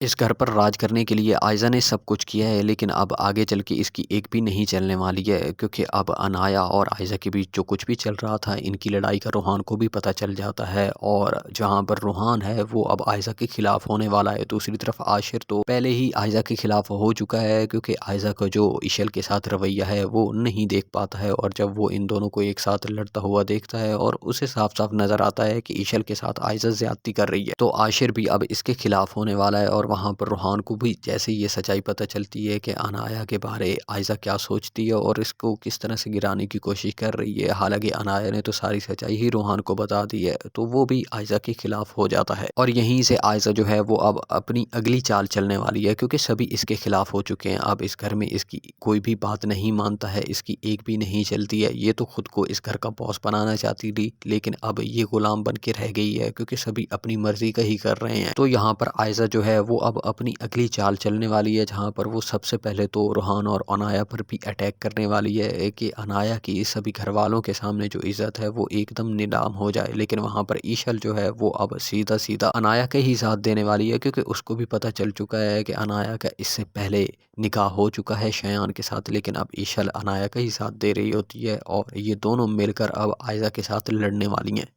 इस घर पर राज करने के लिए आयज़ा ने सब कुछ किया है, लेकिन अब आगे चल के इसकी एक भी नहीं चलने वाली है, क्योंकि अब अनाया और आयज़ा के बीच जो कुछ भी चल रहा था, इनकी लड़ाई का रूहान को भी पता चल जाता है। और जहाँ पर रूहान है वो अब आयज़ा के खिलाफ होने वाला है। दूसरी तरफ आशिर तो पहले ही आयज़ा के खिलाफ हो चुका है, क्योंकि आयज़ा का जो इशल के साथ रवैया है वो नहीं देख पाता है। और जब वो इन दोनों को एक साथ लड़ता हुआ देखता है और उसे साफ साफ नज़र आता है कि इशल के साथ आयज़ा ज़्यादती कर रही है, तो आशिर भी अब इसके खिलाफ होने वाला है। और वहाँ पर रूहान को भी जैसे ही ये सच्चाई पता चलती है कि अनाया के बारे आयज़ा क्या सोचती है और इसको किस तरह से गिराने की कोशिश कर रही है, हालांकि अनाया ने तो सारी सच्चाई ही रूहान को बता दी है, तो वो भी आयज़ा के खिलाफ हो जाता है। और यहीं से आयज़ा जो है वो अब अपनी अगली चाल चलने वाली है, क्योंकि सभी इसके खिलाफ हो चुके हैं। अब इस घर में इसकी कोई भी बात नहीं मानता है, इसकी एक भी नहीं चलती है। ये तो खुद को इस घर का बॉस बनाना चाहती थी, लेकिन अब ये गुलाम बन के रह गई है, क्योंकि सभी अपनी मर्जी का ही कर रहे हैं। तो यहाँ पर आयज़ा जो है वो अब अपनी अगली चाल चलने वाली है, जहाँ पर वो सबसे पहले तो रूहान और अनाया पर भी अटैक करने वाली है कि अनाया की सभी घर वालों के सामने जो इज़्ज़त है वो एकदम नीलाम हो जाए। लेकिन वहाँ पर ईशल जो है वो अब सीधा सीधा अनाया के ही साथ देने वाली है, क्योंकि उसको भी पता चल चुका है कि अनाया का इससे पहले निकाह हो चुका है शयान के साथ, लेकिन अब ईशल अनाया का ही साथ दे रही होती है और ये दोनों मिलकर अब आयज़ा के साथ लड़ने वाली हैं।